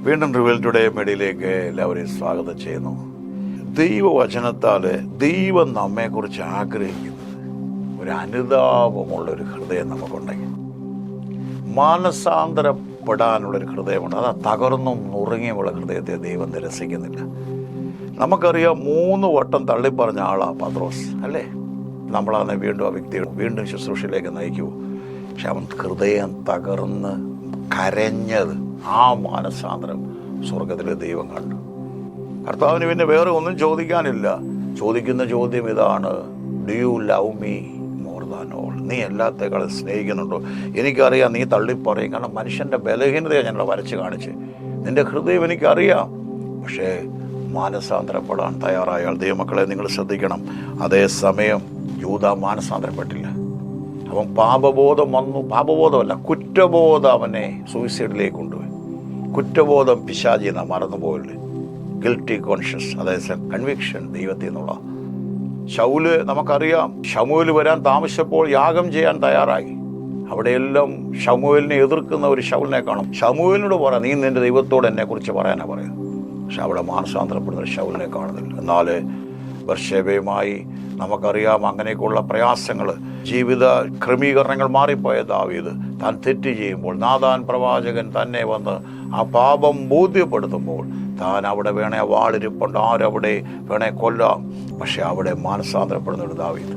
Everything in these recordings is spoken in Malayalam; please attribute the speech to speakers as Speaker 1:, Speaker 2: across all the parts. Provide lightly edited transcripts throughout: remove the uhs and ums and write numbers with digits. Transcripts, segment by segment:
Speaker 1: വീണ്ടും റിവൽ ടുഡേ മീഡിയയിലേക്ക് എല്ലാവരെയും സ്വാഗതം ചെയ്യുന്നു. ദൈവവചനത്താൽ ദൈവം നമ്മെക്കുറിച്ച് ആഗ്രഹിക്കുന്നത് ഒരു അനുതാപമുള്ളൊരു ഹൃദയം നമുക്കുണ്ടെങ്കിൽ, മാനസാന്തരപ്പെടാനുള്ളൊരു ഹൃദയമുണ്ട്. അത് തകർന്നും നുറുങ്ങിയുമുള്ള ഹൃദയത്തെ ദൈവം നിരസിക്കുന്നില്ല. നമുക്കറിയാം, 3 വട്ടം തള്ളിപ്പറഞ്ഞ ആളാണ് പത്രോസ്, അല്ലേ? നമ്മളാണ് വീണ്ടും ആ വ്യക്തിയെ വീണ്ടും ശുശ്രൂഷയിലേക്ക് നയിക്കൂ. പക്ഷെ അവൻ ഹൃദയം തകർന്ന് കരഞ്ഞത്, ആ മാനസാന്തരം സ്വർഗത്തിലെ ദൈവം കണ്ടു. കർത്താവിന് പിന്നെ വേറെ ഒന്നും ചോദിക്കാനില്ല. ചോദിക്കുന്ന ചോദ്യം ഇതാണ്: do you love me more than all? നീ എല്ലാത്തേക്കാളും സ്നേഹിക്കുന്നുണ്ടോ? എനിക്കറിയാം നീ തള്ളിപ്പറയും, കാരണം മനുഷ്യൻ്റെ ബലഹീനതയാണ് ഞങ്ങളെ വരച്ച് കാണിച്ച്. നിന്റെ ഹൃദയം എനിക്കറിയാം. പക്ഷേ മാനസാന്തരപ്പെടാൻ തയ്യാറായാൽ, ദൈവമക്കളെ നിങ്ങൾ ശ്രദ്ധിക്കണം, അതേസമയം യൂദാ മാനസാന്തരപ്പെട്ടില്ല. അവൻ പാപബോധം വന്നു, പാപബോധമല്ല, കുറ്റബോധം അവനെ സൂയിസൈഡിലേക്ക് കൊണ്ടുപോയി. കുറ്റബോധം പിശാചിയെന്ന മറന്നുപോയില്ലേ? ഗിൽറ്റി കോൺഷ്യസ്, അതായത് കൺവിക്ഷൻ ദൈവത്തിൽ നിന്നുള്ള. ശൗല് നമുക്കറിയാം, ശമൂവേൽ വരാൻ താമസിച്ചപ്പോൾ യാഗം ചെയ്യാൻ തയ്യാറായി. അവിടെയെല്ലാം ശമൂവേലിനെ എതിർക്കുന്ന ഒരു ശൗലിനെ കാണും. ശമൂവേലിനോട് പറ, നീ നിന്റെ ദൈവത്തോട് എന്നെക്കുറിച്ച് പറയാനാണ് പറയുന്നത്. പക്ഷെ അവിടെ മാനസാന്തരപ്പെടുന്ന ഒരു ശൗലിനെ കാണുന്നില്ല. എന്നാൽ ബർശേബയുമായി നമുക്കറിയാം അങ്ങനെയൊക്കെയുള്ള പ്രയാസങ്ങൾ, ജീവിത ക്രമീകരണങ്ങൾ മാറിപ്പോയ ദാവീദ് താൻ തെറ്റ് ചെയ്യുമ്പോൾ, നാഥാൻ പ്രവാചകൻ തന്നെ വന്ന് ആ പാപം ബോധ്യപ്പെടുത്തുമ്പോൾ, താൻ അവിടെ വേണേ വാളിരിപ്പുണ്ട്, ആരവിടെ വേണേ കൊല്ലാം, പക്ഷെ അവിടെ മാനസാന്തരപ്പെടുന്ന ഒരു ദാവീദ്.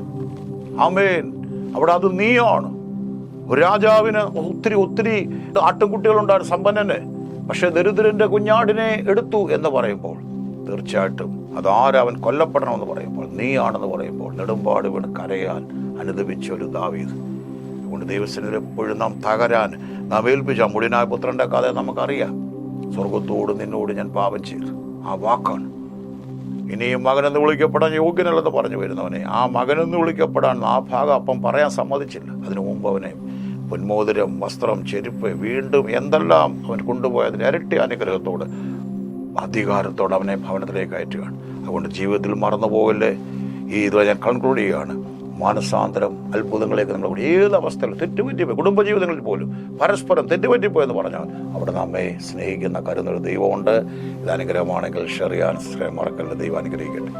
Speaker 1: ആമേൻ. അവിടെ അത് നീയാണ്. ഒരു രാജാവിന് ഒത്തിരി ആട്ടുംകുട്ടികളുണ്ടായിരുന്നു, സമ്പന്നന്. പക്ഷെ ദരിദ്രന്റെ കുഞ്ഞാടിനെ എടുത്തു എന്ന് പറയുമ്പോൾ, തീർച്ചയായിട്ടും അതാരവൻ കൊല്ലപ്പെടണമെന്ന് പറയുമ്പോൾ, നീയാണെന്ന് പറയുമ്പോൾ നെടുമ്പാട് വീണ് കരയാൻ അനുദപിച്ച ഒരു ദാവീദ്. അതുകൊണ്ട് ദൈവസന്നിധിയിൽ എപ്പോഴും നാം തകരാൻ നാം ഏൽപ്പിച്ച മുടിനായ പുത്രൻ്റെ കഥ നമുക്കറിയാം. സ്വർഗത്തോട് നിന്നോട് ഞാൻ പാപം ചെയ്തു, ആ വാക്കാണ്. ഇനിയും മകനെന്ന് വിളിക്കപ്പെടാൻ യോഗ്യനല്ലെന്ന് പറഞ്ഞു വരുന്നവനെ, ആ മകനെന്ന് വിളിക്കപ്പെടാൻ ആ ഭാഗം അപ്പം പറയാൻ സമ്മതിച്ചില്ല. അതിനു മുമ്പ് അവനെ പൊന്മോതിരം, വസ്ത്രം, ചെരുപ്പ്, വീണ്ടും എന്തെല്ലാം അവൻ കൊണ്ടുപോയതിന് ഇരട്ടി അനുഗ്രഹത്തോട്, അധികാരത്തോടെ അവനെ ഭവനത്തിലേക്ക് അയറ്റുകയാണ്. അതുകൊണ്ട് ജീവിതത്തിൽ മറന്നു പോകല്ലേ. ഇത് ഞാൻ കൺക്ലൂഡ് ചെയ്യുകയാണ്. മാനസാന്തരം അത്ഭുതങ്ങളിലേക്ക് നമ്മൾ ഏത് അവസ്ഥയിൽ തെറ്റുപറ്റിപ്പോയി, കുടുംബജീവിതങ്ങളിൽ പോലും പരസ്പരം തെറ്റുപറ്റിപ്പോയെന്ന് പറഞ്ഞാൽ അവിടെ നമ്മെ സ്നേഹിക്കുന്ന കരുന്നൊരു ദൈവമുണ്ട്. ഇത് അനുഗ്രഹമാണെങ്കിൽ ഷെയർ ചെയ്യാൻ മറക്കല്ല. ദൈവം അനുഗ്രഹിക്കട്ടെ.